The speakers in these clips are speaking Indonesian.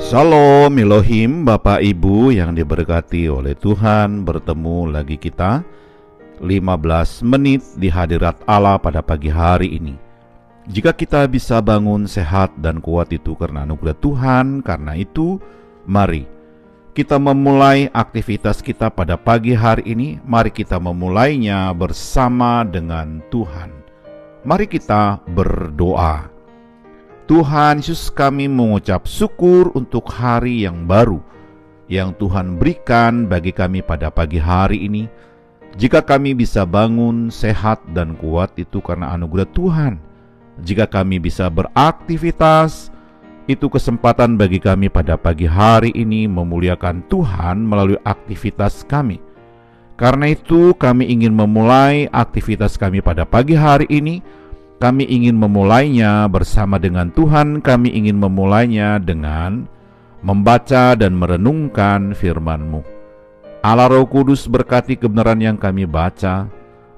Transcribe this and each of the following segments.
Shalom Elohim, Bapak Ibu yang diberkati oleh Tuhan. Bertemu lagi kita 15 menit di hadirat Allah pada pagi hari ini. Jika kita bisa bangun sehat dan kuat itu karena anugerah Tuhan. Karena itu mari kita memulai aktivitas kita pada pagi hari ini. Mari kita memulainya bersama dengan Tuhan. Mari kita berdoa. Tuhan Yesus, kami mengucap syukur untuk hari yang baru yang Tuhan berikan bagi kami pada pagi hari ini. Jika kami bisa bangun sehat dan kuat itu karena anugerah Tuhan. Jika kami bisa beraktivitas, itu kesempatan bagi kami pada pagi hari ini memuliakan Tuhan melalui aktivitas kami. Karena itu kami ingin memulai aktivitas kami pada pagi hari ini. Kami ingin memulainya bersama dengan Tuhan. Kami ingin memulainya dengan membaca dan merenungkan firman-Mu. Allah Roh Kudus, berkati kebenaran yang kami baca,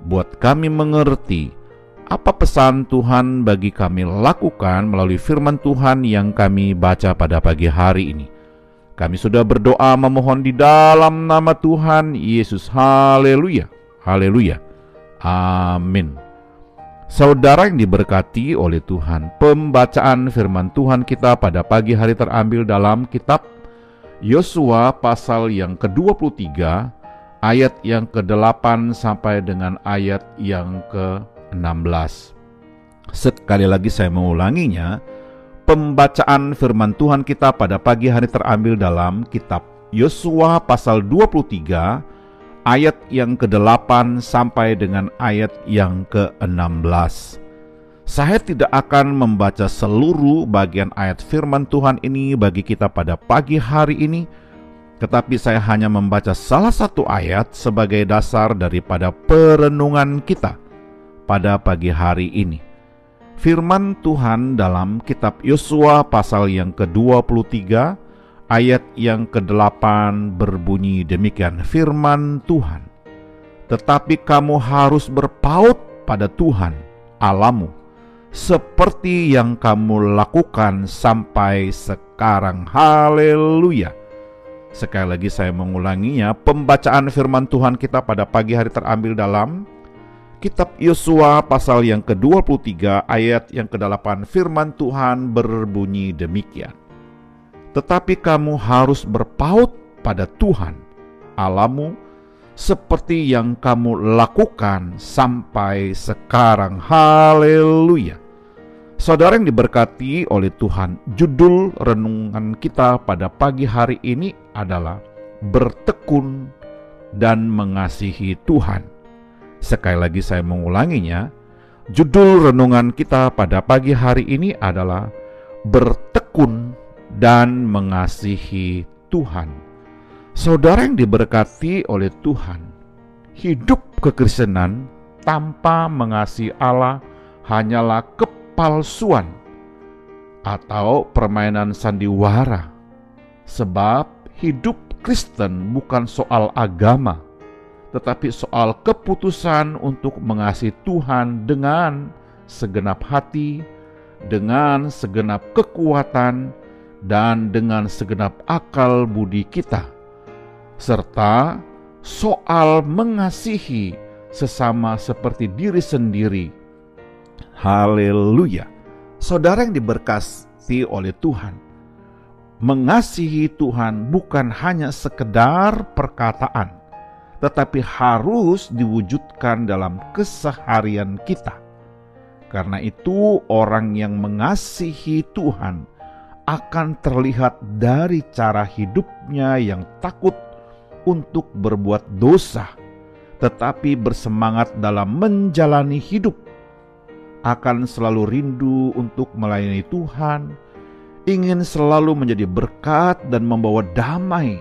buat kami mengerti apa pesan Tuhan bagi kami lakukan melalui firman Tuhan yang kami baca pada pagi hari ini. Kami sudah berdoa memohon di dalam nama Tuhan Yesus. Haleluya, haleluya, amin. Saudara yang diberkati oleh Tuhan, pembacaan firman Tuhan kita pada pagi hari terambil dalam kitab Yosua pasal yang ke-23 ayat yang ke-8 sampai dengan ayat yang ke-16. Sekali lagi saya mengulanginya, pembacaan firman Tuhan kita pada pagi hari terambil dalam kitab Yosua pasal 23 ayat yang ke-8 sampai dengan ayat yang ke-16. Saya tidak akan membaca seluruh bagian ayat firman Tuhan ini bagi kita pada pagi hari ini, tetapi saya hanya membaca salah satu ayat sebagai dasar daripada perenungan kita pada pagi hari ini. Firman Tuhan dalam kitab Yosua pasal yang ke-23 ayat yang ke-8 berbunyi demikian, firman Tuhan. Tetapi kamu harus berpaut pada Tuhan Allahmu, seperti yang kamu lakukan sampai sekarang. Haleluya. Sekali lagi saya mengulanginya, pembacaan firman Tuhan kita pada pagi hari terambil dalam kitab Yosua pasal yang ke-23 ayat yang ke-8. Firman Tuhan berbunyi demikian. Tetapi kamu harus berpaut pada Tuhan Allahmu, seperti yang kamu lakukan sampai sekarang. Haleluya. Saudara yang diberkati oleh Tuhan, judul renungan kita pada pagi hari ini adalah bertekun dan mengasihi Tuhan. Sekali lagi saya mengulanginya, judul renungan kita pada pagi hari ini adalah bertekun dan mengasihi Tuhan. Saudara yang diberkati oleh Tuhan, hidup kekristenan tanpa mengasihi Allah hanyalah kepalsuan atau permainan sandiwara. Sebab hidup Kristen bukan soal agama, tetapi soal keputusan untuk mengasihi Tuhan dengan segenap hati, dengan segenap kekuatan, dan dengan segenap akal budi kita, serta soal mengasihi sesama seperti diri sendiri. Haleluya. Saudara yang diberkati oleh Tuhan, mengasihi Tuhan bukan hanya sekedar perkataan, tetapi harus diwujudkan dalam keseharian kita. Karena itu orang yang mengasihi Tuhan akan terlihat dari cara hidupnya yang takut untuk berbuat dosa, tetapi bersemangat dalam menjalani hidup, akan selalu rindu untuk melayani Tuhan, ingin selalu menjadi berkat dan membawa damai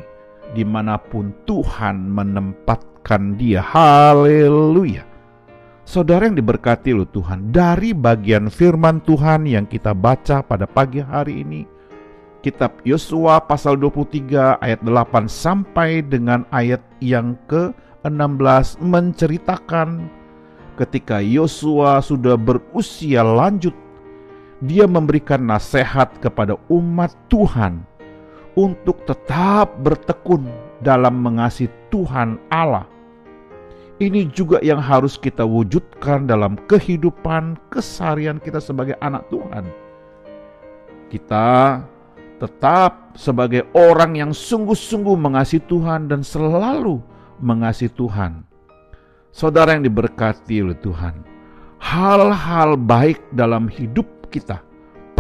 dimanapun Tuhan menempatkan dia. Haleluya. Saudara yang diberkati oleh Tuhan, dari bagian firman Tuhan yang kita baca pada pagi hari ini, kitab Yosua pasal 23 ayat 8 sampai dengan ayat yang ke-16 menceritakan ketika Yosua sudah berusia lanjut, dia memberikan nasihat kepada umat Tuhan untuk tetap bertekun dalam mengasihi Tuhan Allah. Ini juga yang harus kita wujudkan dalam kehidupan keseharian kita sebagai anak Tuhan. Kita tetap sebagai orang yang sungguh-sungguh mengasihi Tuhan dan selalu mengasihi Tuhan. Saudara yang diberkati oleh Tuhan, hal-hal baik dalam hidup kita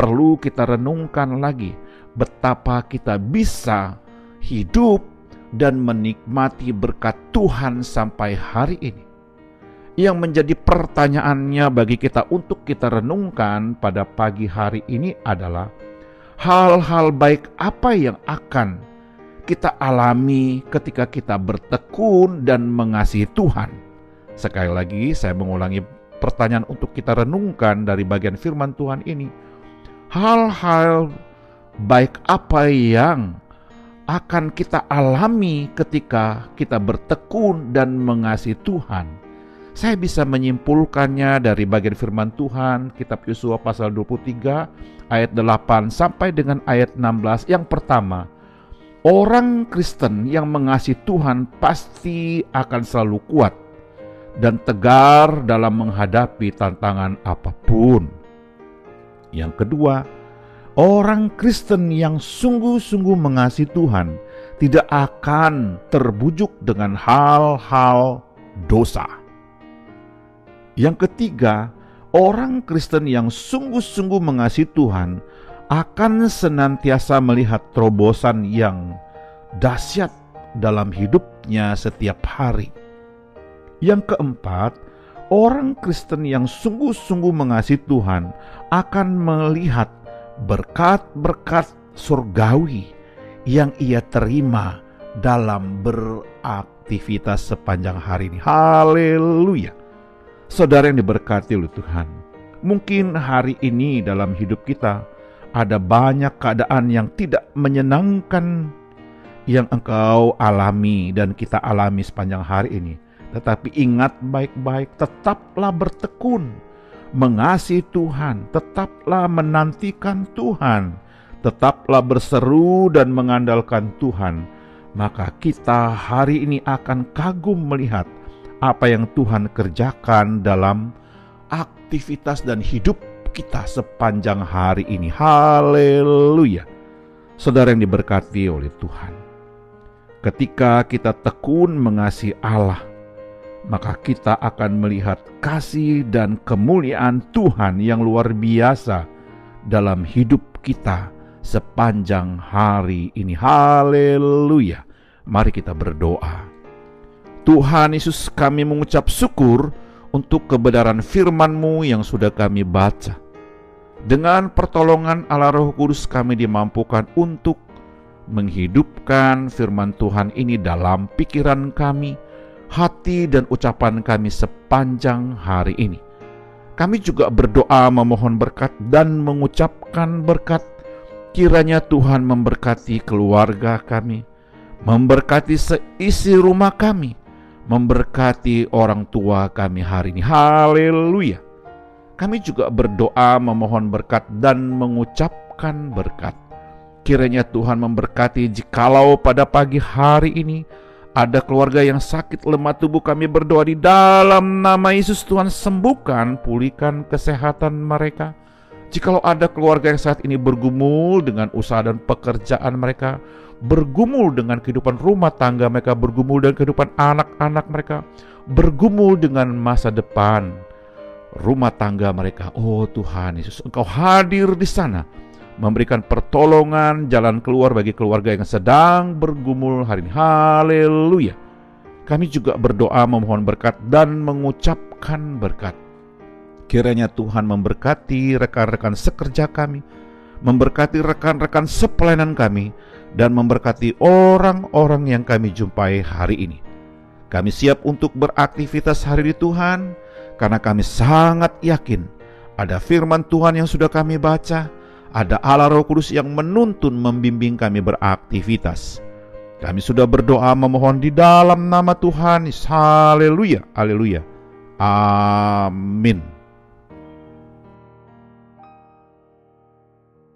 perlu kita renungkan lagi, betapa kita bisa hidup dan menikmati berkat Tuhan sampai hari ini. Yang menjadi pertanyaannya bagi kita untuk kita renungkan pada pagi hari ini adalah, hal-hal baik apa yang akan kita alami ketika kita bertekun dan mengasihi Tuhan? Sekali lagi saya mengulangi pertanyaan untuk kita renungkan dari bagian firman Tuhan ini. Hal-hal baik apa yang akan kita alami ketika kita bertekun dan mengasihi Tuhan? Saya bisa menyimpulkannya dari bagian firman Tuhan, kitab Yosua pasal 23 ayat 8 sampai dengan ayat 16. Yang pertama, orang Kristen yang mengasihi Tuhan pasti akan selalu kuat dan tegar dalam menghadapi tantangan apapun. Yang kedua, orang Kristen yang sungguh-sungguh mengasihi Tuhan tidak akan terbujuk dengan hal-hal dosa. Yang ketiga, orang Kristen yang sungguh-sungguh mengasihi Tuhan akan senantiasa melihat terobosan yang dahsyat dalam hidupnya setiap hari. Yang keempat, orang Kristen yang sungguh-sungguh mengasihi Tuhan akan melihat berkat-berkat surgawi yang ia terima dalam beraktivitas sepanjang hari ini. Haleluya. Saudara yang diberkati oleh Tuhan, mungkin hari ini dalam hidup kita ada banyak keadaan yang tidak menyenangkan yang engkau alami dan kita alami sepanjang hari ini. Tetapi ingat baik-baik, tetaplah bertekun mengasihi Tuhan, tetaplah menantikan Tuhan, tetaplah berseru dan mengandalkan Tuhan. Maka kita hari ini akan kagum melihat apa yang Tuhan kerjakan dalam aktivitas dan hidup kita sepanjang hari ini. Haleluya. Saudara yang diberkati oleh Tuhan, ketika kita tekun mengasihi Allah, maka kita akan melihat kasih dan kemuliaan Tuhan yang luar biasa dalam hidup kita sepanjang hari ini. Haleluya. Mari kita berdoa. Tuhan Yesus, kami mengucap syukur untuk kebenaran firman-Mu yang sudah kami baca. Dengan pertolongan Allah Roh Kudus kami dimampukan untuk menghidupkan firman Tuhan ini dalam pikiran kami, hati dan ucapan kami sepanjang hari ini. Kami juga berdoa memohon berkat dan mengucapkan berkat. Kiranya Tuhan memberkati keluarga kami, memberkati seisi rumah kami, memberkati orang tua kami hari ini. Haleluya. Kami juga berdoa memohon berkat dan mengucapkan berkat. Kiranya Tuhan memberkati jikalau pada pagi hari ini ada keluarga yang sakit lemah tubuh, kami berdoa di dalam nama Yesus, Tuhan sembuhkan, pulihkan kesehatan mereka. Jikalau ada keluarga yang saat ini bergumul dengan usaha dan pekerjaan mereka, bergumul dengan kehidupan rumah tangga mereka, bergumul dengan kehidupan anak-anak mereka, bergumul dengan masa depan rumah tangga mereka. Oh Tuhan Yesus, Engkau hadir di sana, memberikan pertolongan, jalan keluar bagi keluarga yang sedang bergumul hari ini. Haleluya. Kami juga berdoa memohon berkat dan mengucapkan berkat. Kiranya Tuhan memberkati rekan-rekan sekerja kami, memberkati rekan-rekan sepelayanan kami, dan memberkati orang-orang yang kami jumpai hari ini. Kami siap untuk beraktivitas hari ini Tuhan, karena kami sangat yakin ada firman Tuhan yang sudah kami baca, ada Allah Roh Kudus yang menuntun membimbing kami beraktivitas. Kami sudah berdoa memohon di dalam nama Tuhan. Haleluya, haleluya, amin.